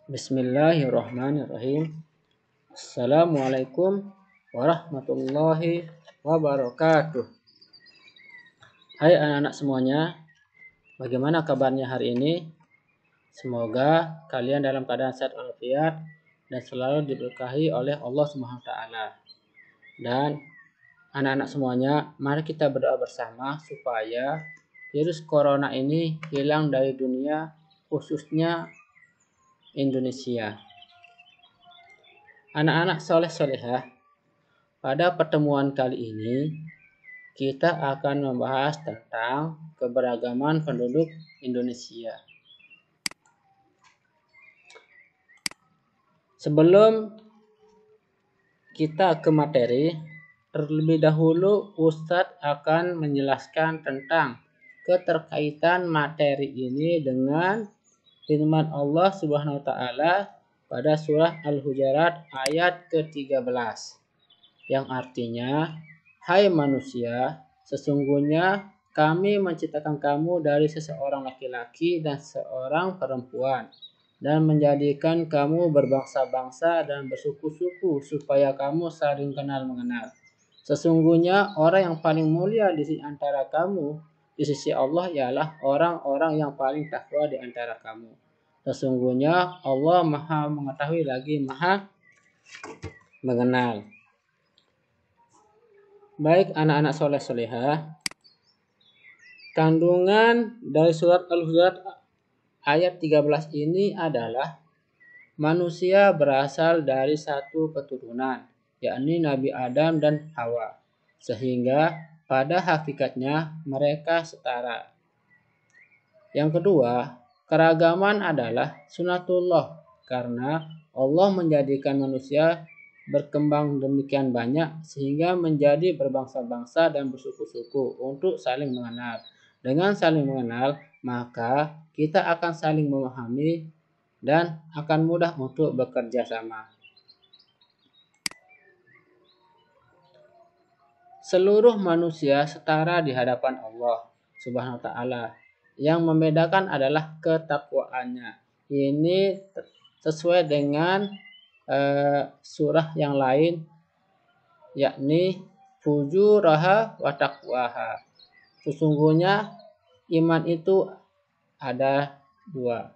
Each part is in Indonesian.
Bismillahirrahmanirrahim. Assalamualaikum warahmatullahi wabarakatuh. Hai anak-anak semuanya, bagaimana kabarnya hari ini? Semoga kalian dalam keadaan sehat walafiat dan selalu diberkahi oleh Allah Subhanahu wa taala. Dan anak-anak semuanya, mari kita berdoa bersama supaya virus corona ini hilang dari dunia, khususnya Indonesia. Anak-anak soleh solehah, pada pertemuan kali ini kita akan membahas tentang keberagaman penduduk Indonesia. Sebelum kita ke materi, terlebih dahulu Ustadz akan menjelaskan tentang keterkaitan materi ini dengan firman Allah Subhanahu wa taala pada surah Al-Hujurat ayat ke-13 yang artinya, hai manusia, sesungguhnya kami menciptakan kamu dari seseorang laki-laki dan seorang perempuan dan menjadikan kamu berbangsa-bangsa dan bersuku-suku supaya kamu saling kenal mengenal. Sesungguhnya orang yang paling mulia di antara kamu di sisi Allah ialah orang-orang yang paling takwa di antara kamu. Sesungguhnya Allah Maha mengetahui lagi Maha mengenal. Baik anak-anak soleh solehah, kandungan dari surat Al-Hujurat ayat 13 ini adalah manusia berasal dari satu keturunan, yakni Nabi Adam dan Hawa, sehingga pada hakikatnya mereka setara. Yang kedua, keragaman adalah sunatullah karena Allah menjadikan manusia berkembang demikian banyak sehingga menjadi berbangsa-bangsa dan bersuku-suku untuk saling mengenal. Dengan saling mengenal, maka kita akan saling memahami dan akan mudah untuk bekerja sama. Seluruh manusia setara di hadapan Allah Subhanahu wa taala. Yang membedakan adalah ketakwaannya. Ini sesuai dengan surah yang lain, yakni fujuraha wa taqwaha. Sesungguhnya iman itu ada dua,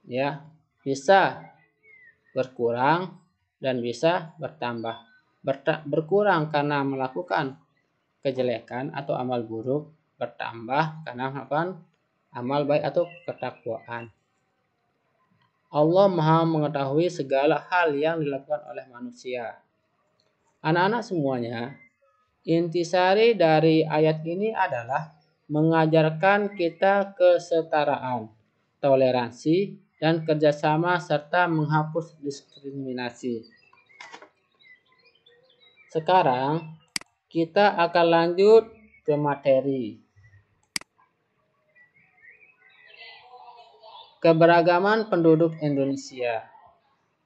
ya, bisa berkurang dan bisa bertambah. Berkurang karena melakukan kejelekan atau amal buruk, bertambah karena melakukan amal baik atau ketakwaan. Allah Maha mengetahui segala hal yang dilakukan oleh manusia. Anak-anak semuanya, intisari dari ayat ini adalah mengajarkan kita kesetaraan, toleransi, dan kerjasama serta menghapus diskriminasi. Sekarang kita akan lanjut ke materi. Keberagaman penduduk Indonesia.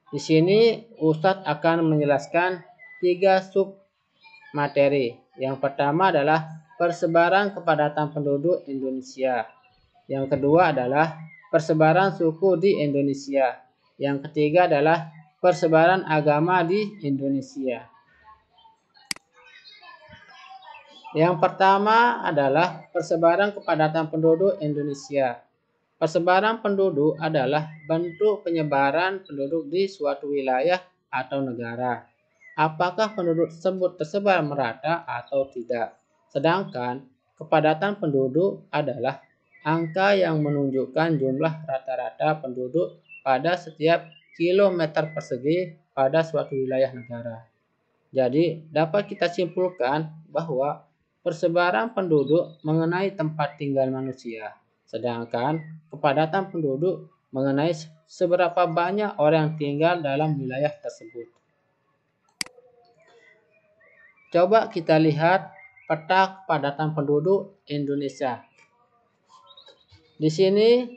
Di sini Ustadz akan menjelaskan 3 sub materi. Yang pertama adalah persebaran kepadatan penduduk Indonesia. Yang kedua adalah persebaran suku di Indonesia. Yang ketiga adalah persebaran agama di Indonesia. Yang pertama adalah persebaran kepadatan penduduk Indonesia. Persebaran penduduk adalah bentuk penyebaran penduduk di suatu wilayah atau negara. Apakah penduduk tersebut tersebar merata atau tidak. Sedangkan kepadatan penduduk adalah angka yang menunjukkan jumlah rata-rata penduduk pada setiap kilometer persegi pada suatu wilayah negara. Jadi dapat kita simpulkan bahwa persebaran penduduk mengenai tempat tinggal manusia, sedangkan kepadatan penduduk mengenai seberapa banyak orang yang tinggal dalam wilayah tersebut. Coba kita lihat peta kepadatan penduduk Indonesia. Di sini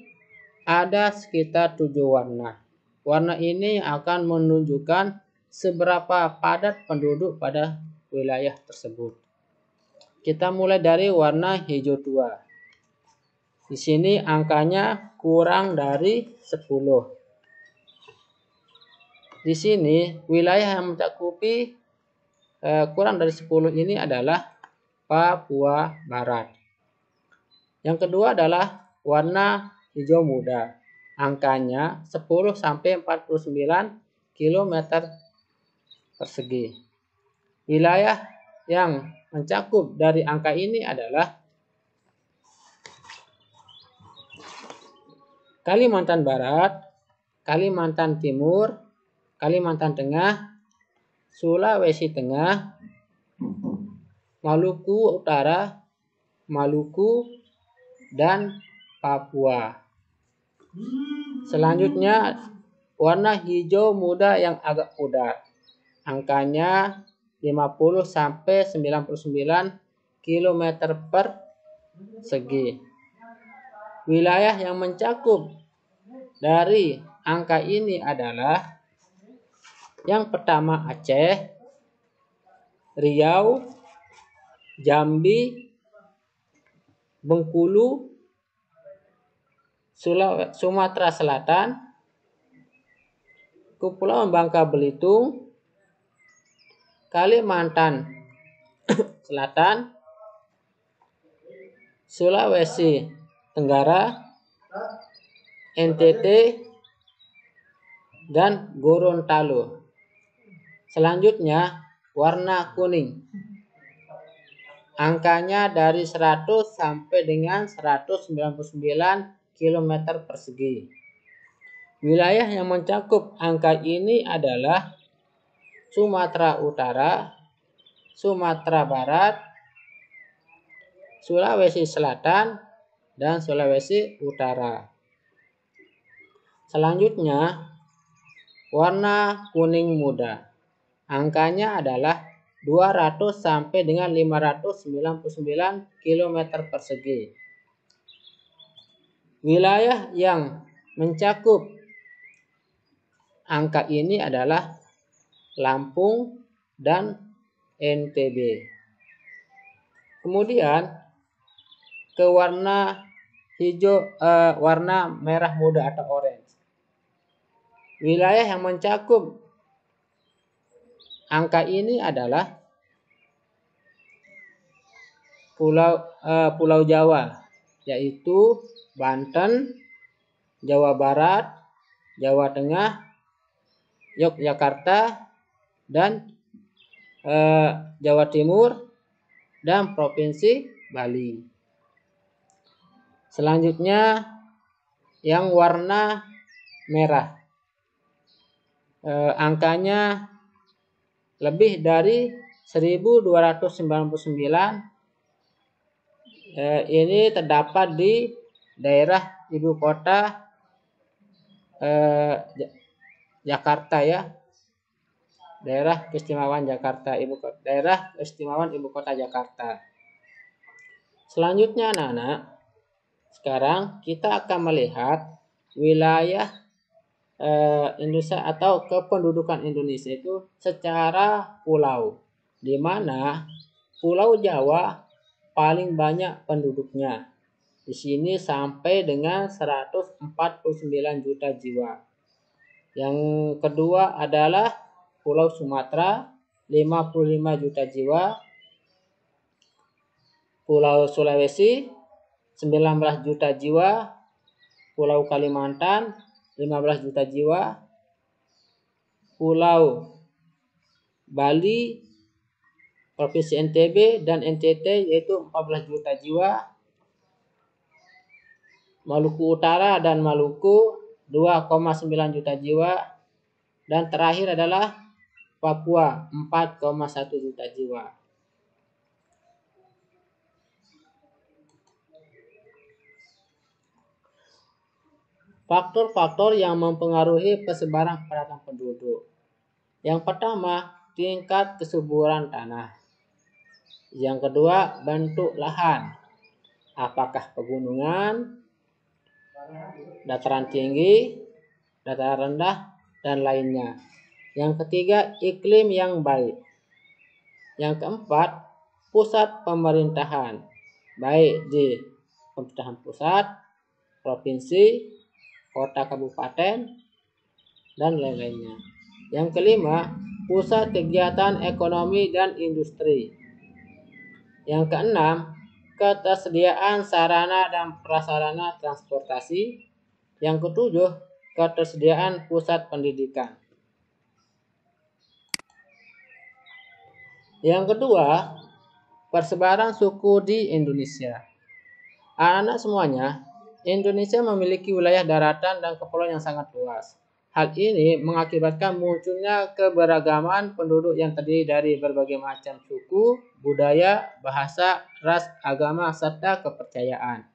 ada sekitar 7 warna. Warna ini akan menunjukkan seberapa padat penduduk pada wilayah tersebut. Kita mulai dari warna hijau tua. Di sini angkanya kurang dari 10. Di sini wilayah yang mencakupi kurang dari 10 ini adalah Papua Barat. Yang kedua adalah warna hijau muda. Angkanya 10 sampai 49 km persegi. Wilayah yang mencakup dari angka ini adalah Kalimantan Barat, Kalimantan Timur, Kalimantan Tengah, Sulawesi Tengah, Maluku Utara, Maluku, dan Papua. Selanjutnya warna hijau muda yang agak pudar. Angkanya 50 sampai 99 km persegi. Wilayah yang mencakup dari angka ini adalah yang pertama Aceh, Riau, Jambi, Bengkulu, Sumatera Selatan, Kepulauan Bangka Belitung, Kalimantan Selatan, Sulawesi Tenggara, NTT, dan Gorontalo. Selanjutnya warna kuning. Angkanya dari 100 sampai dengan 199 km persegi. Wilayah yang mencakup angka ini adalah Sumatera Utara, Sumatera Barat, Sulawesi Selatan, dan Sulawesi Utara. Selanjutnya warna kuning muda. Angkanya adalah 200 sampai dengan 599 km persegi. Wilayah yang mencakup angka ini adalah Lampung dan NTB. Kemudian ke warna hijau, warna merah muda atau orange. Wilayah yang mencakup angka ini adalah Pulau Jawa, yaitu Banten, Jawa Barat, Jawa Tengah, Yogyakarta, dan Jawa Timur, dan Provinsi Bali. Selanjutnya yang warna merah. Angkanya lebih dari 1299. Ini terdapat di daerah ibu kota Jakarta ya. Daerah keistimewaan Jakarta, daerah keistimewaan ibu kota Jakarta. Selanjutnya anak-anak, sekarang kita akan melihat wilayah Indonesia atau kependudukan Indonesia itu secara pulau, di mana Pulau Jawa paling banyak penduduknya. Di sini sampai dengan 149 juta jiwa. Yang kedua adalah Pulau Sumatera 55 juta jiwa. Pulau Sulawesi 19 juta jiwa. Pulau Kalimantan 15 juta jiwa. Pulau Bali, Provinsi NTB dan NTT yaitu 14 juta jiwa. Maluku Utara dan Maluku 2,9 juta jiwa. Dan terakhir adalah Papua 4,1 juta jiwa. Faktor-faktor yang mempengaruhi persebaran kepadatan penduduk. Yang pertama, tingkat kesuburan tanah. Yang kedua, bentuk lahan. Apakah pegunungan, dataran tinggi, dataran rendah, dan lainnya. Yang ketiga, iklim yang baik. Yang keempat, pusat pemerintahan. Baik di pemerintahan pusat, provinsi, kota kabupaten, dan lain-lainnya. Yang kelima, pusat kegiatan ekonomi dan industri. Yang keenam, ketersediaan sarana dan prasarana transportasi. Yang ketujuh, ketersediaan pusat pendidikan. Yang kedua, persebaran suku di Indonesia. Anak-anak semuanya, Indonesia memiliki wilayah daratan dan kepulauan yang sangat luas. Hal ini mengakibatkan munculnya keberagaman penduduk yang terdiri dari berbagai macam suku, budaya, bahasa, ras, agama, serta kepercayaan.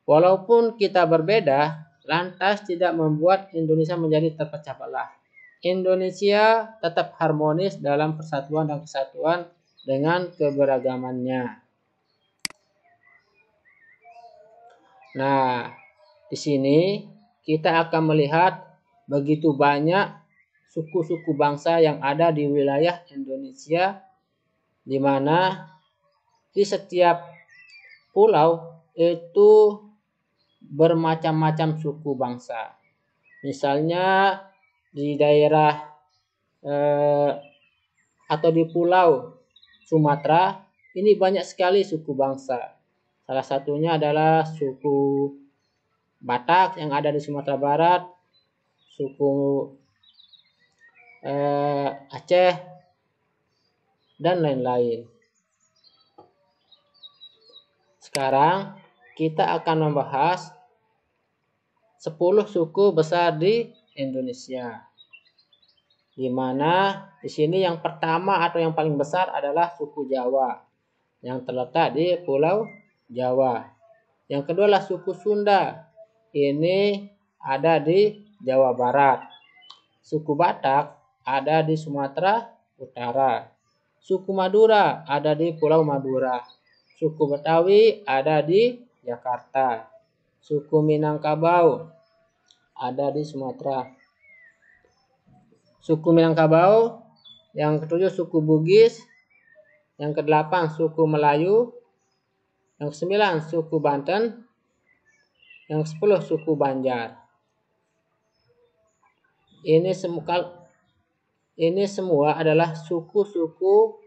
Walaupun kita berbeda, lantas tidak membuat Indonesia menjadi terpecah belah. Indonesia tetap harmonis dalam persatuan dan kesatuan dengan keberagamannya. Nah, di sini kita akan melihat begitu banyak suku-suku bangsa yang ada di wilayah Indonesia, di mana di setiap pulau itu bermacam-macam suku bangsa. Misalnya di daerah atau di pulau Sumatera ini banyak sekali suku bangsa. Salah satunya adalah suku Batak yang ada di Sumatera Barat, suku Aceh, dan lain-lain. Sekarang kita akan membahas 10 suku besar di Indonesia. Di mana di sini yang pertama atau yang paling besar adalah suku Jawa yang terletak di Pulau Jawa. Yang kedua adalah suku Sunda. Ini ada di Jawa Barat. Suku Batak ada di Sumatera Utara. Suku Madura ada di Pulau Madura. Suku Betawi ada di Jakarta. Suku Minangkabau ada di Sumatera. Suku Minangkabau. Yang ketujuh suku Bugis. Yang kedelapan suku Melayu. Yang kesembilan suku Banten. Yang 10 suku Banjar. Ini semua adalah suku-suku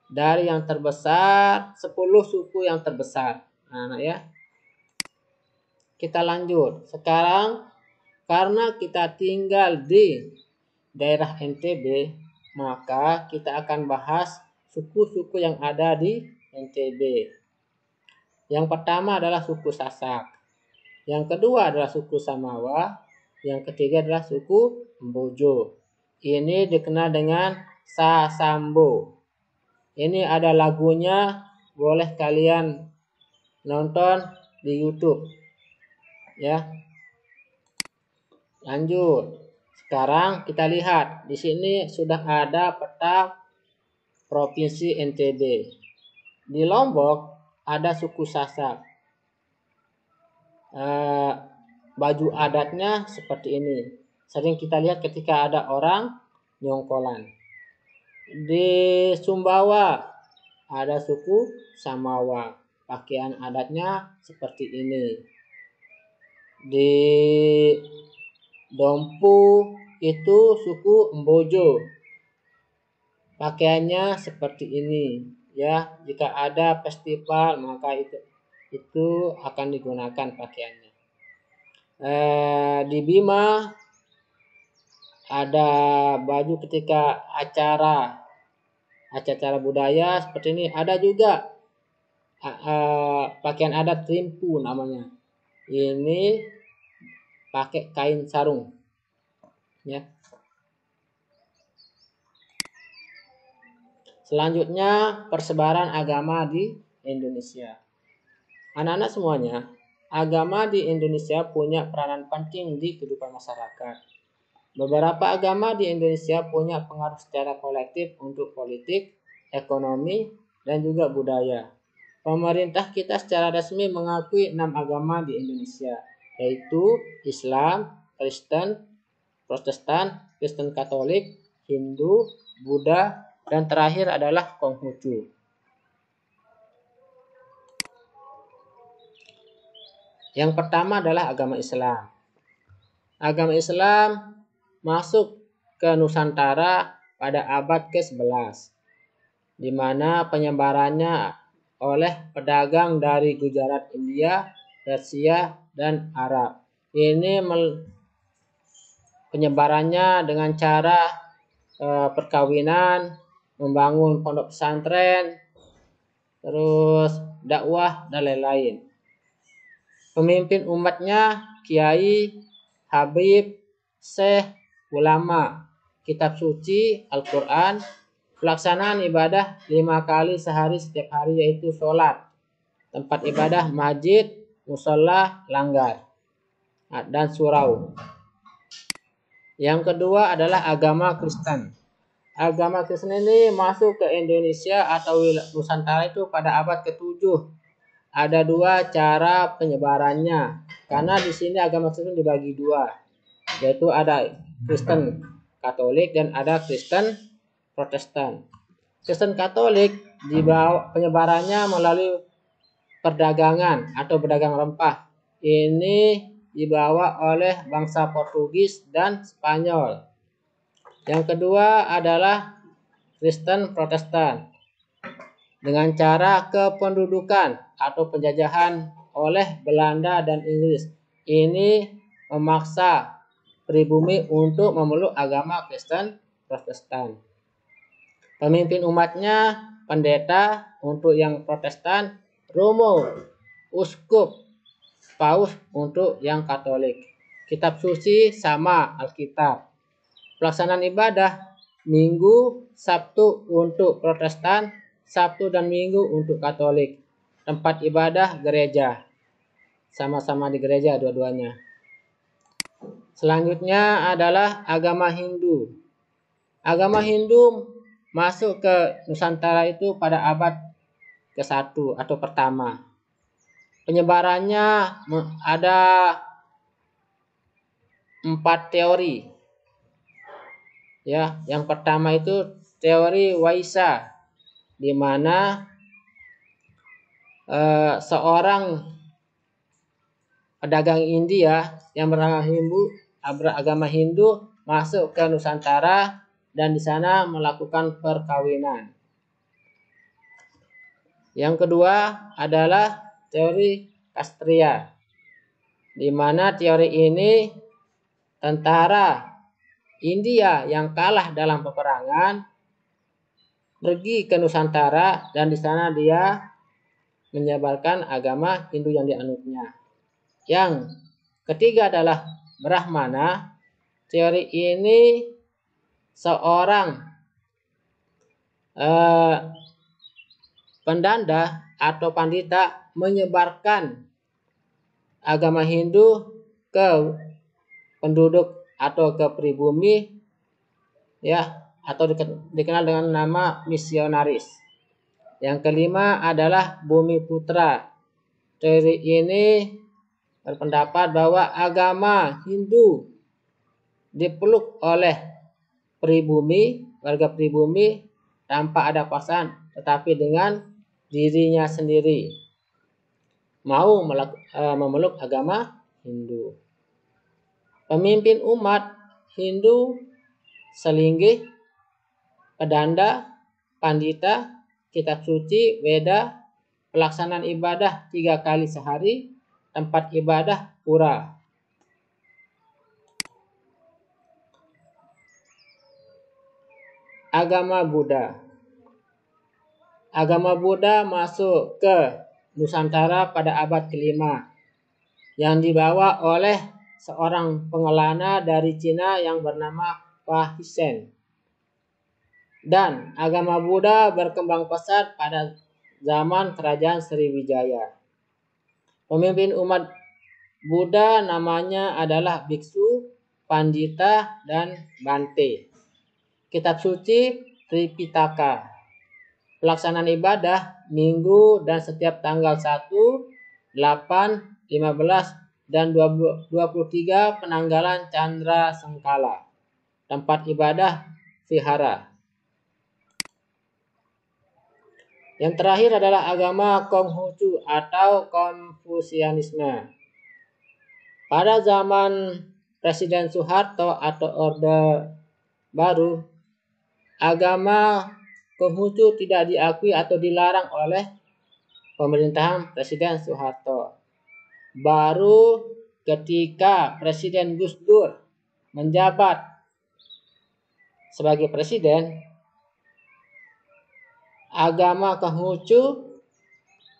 dari yang terbesar, 10 suku yang terbesar. Nah, ya. Kita lanjut. Sekarang karena kita tinggal di daerah NTB, maka kita akan bahas suku-suku yang ada di NTB. Yang pertama adalah suku Sasak. Yang kedua adalah suku Samawa. Yang ketiga adalah suku Mbojo. Ini dikenal dengan Sasambo. Ini ada lagunya, boleh kalian nonton di YouTube. Ya. Lanjut. Sekarang kita lihat di sini sudah ada peta provinsi NTB. Di Lombok ada suku Sasak. Baju adatnya seperti ini. Sering kita lihat ketika ada orang nyongkolan. Di Sumbawa ada suku Samawa. Pakaian adatnya seperti ini. Di Dompu itu suku Mbojo. Pakaiannya seperti ini. Ya, jika ada festival maka itu akan digunakan pakaiannya. Di Bima ada baju ketika acara budaya seperti ini. Ada juga pakaian adat Rimpu namanya. Ini pakai kain sarung. Ya. Selanjutnya persebaran agama di Indonesia. Anak-anak semuanya, agama di Indonesia punya peranan penting di kehidupan masyarakat. Beberapa agama di Indonesia punya pengaruh secara kolektif untuk politik, ekonomi, dan juga budaya. Pemerintah kita secara resmi mengakui 6 agama di Indonesia, yaitu Islam, Kristen, Protestan, Kristen Katolik, Hindu, Buddha, dan terakhir adalah Konghucu. Yang pertama adalah agama Islam. Agama Islam masuk ke Nusantara pada abad ke-11, di mana penyebarannya oleh pedagang dari Gujarat, India, Persia, dan Arab. Ini penyebarannya dengan cara perkawinan, membangun pondok pesantren, terus dakwah dan lain-lain. Pemimpin umatnya kiai, habib, syekh, ulama, kitab suci, Al-Quran, pelaksanaan ibadah 5 kali sehari setiap hari, yaitu sholat, tempat ibadah, masjid, musola, langgar, dan surau. Yang kedua adalah agama Kristen. Agama Kristen ini masuk ke Indonesia atau Nusantara itu pada abad ke-7. Ada 2 cara penyebarannya, karena di sini agama Kristen dibagi 2, yaitu ada Kristen Katolik dan ada Kristen Protestan. Kristen Katolik penyebarannya melalui perdagangan atau pedagang rempah. Ini dibawa oleh bangsa Portugis dan Spanyol. Yang kedua adalah Kristen Protestan dengan cara kependudukan atau penjajahan oleh Belanda dan Inggris. Ini memaksa pribumi untuk memeluk agama Kristen Protestan. Pemimpin umatnya pendeta untuk yang Protestan, romo, uskup, paus untuk yang Katolik. Kitab suci sama Alkitab. Pelaksanaan ibadah Minggu, Sabtu untuk Protestan, Sabtu dan Minggu untuk Katolik. Tempat ibadah gereja. Sama-sama di gereja dua-duanya. Selanjutnya adalah agama Hindu. Agama Hindu masuk ke Nusantara itu pada abad ke-1 atau pertama. Penyebarannya ada 4 teori. Ya, yang pertama itu teori Waisa, di mana seorang pedagang India yang beragama Hindu masuk ke Nusantara dan di sana melakukan perkawinan. Yang kedua adalah teori Kastria, di mana teori ini tentara India yang kalah dalam peperangan pergi ke Nusantara dan di sana dia menyebarkan agama Hindu yang dianutnya. Yang ketiga adalah Brahmana. Teori ini seorang pendanda atau pandita menyebarkan agama Hindu ke penduduk atau ke pribumi, ya, atau dikenal dengan nama misionaris. Yang kelima adalah Bumi Putra. Teori ini berpendapat bahwa agama Hindu dipeluk oleh pribumi, warga pribumi tanpa ada paksaan, tetapi dengan dirinya sendiri mau memeluk agama Hindu. Pemimpin umat Hindu selinggih, pedanda, pandita, kitab suci, Weda, pelaksanaan ibadah 3 kali sehari, tempat ibadah pura. Agama Buddha. Agama Buddha masuk ke Nusantara pada abad ke-5 yang dibawa oleh seorang pengelana dari Cina yang bernama Fa Hien. Dan agama Buddha berkembang pesat pada zaman kerajaan Sriwijaya. Pemimpin umat Buddha namanya adalah biksu, pandita, dan bante. Kitab suci Tripitaka. Pelaksanaan ibadah Minggu dan setiap tanggal 1, 8, 15, dan 23 penanggalan Chandra Sengkala. Tempat ibadah vihara. Yang terakhir adalah agama Konghucu atau Konfusianisme. Pada zaman Presiden Soeharto atau Orde Baru, agama Konghucu tidak diakui atau dilarang oleh pemerintahan Presiden Soeharto. Baru ketika Presiden Gus Dur menjabat sebagai presiden, agama Konghucu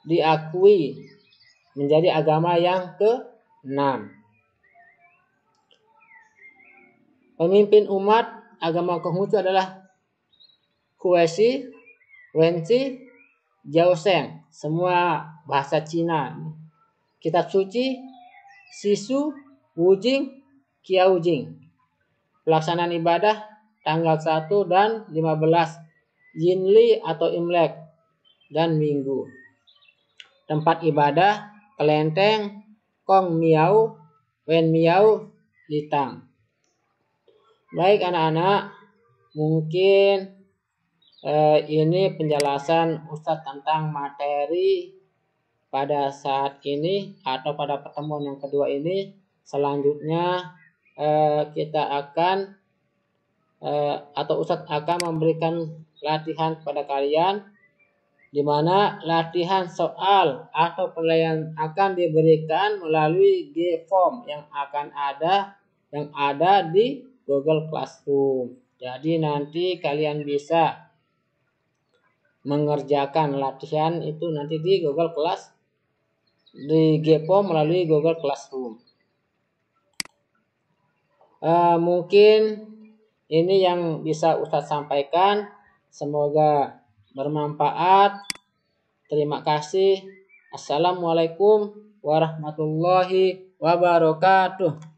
diakui menjadi agama yang ke-6. Pemimpin umat agama Konghucu adalah Huesi, Wenci, Jiaosheng, semua bahasa Cina. Kitab suci Sisu, Wujing, Qiaojing. Pelaksanaan ibadah tanggal 1 dan 15 Yinli atau Imlek dan Minggu. Tempat ibadah Kelenteng, Kong Miao, Wen Miao, Litang. Baik anak-anak, mungkin ini penjelasan Ustadz tentang materi pada saat ini atau pada pertemuan yang kedua ini. Selanjutnya kita akan atau Ustadz akan memberikan latihan kepada kalian, di mana latihan soal atau penilaian akan diberikan melalui G-form yang ada di Google Classroom. Jadi nanti kalian bisa mengerjakan latihan itu nanti di Google Class, di G-form melalui Google Classroom. Mungkin ini yang bisa Ustadz sampaikan. Semoga bermanfaat. Terima kasih. Assalamualaikum warahmatullahi wabarakatuh.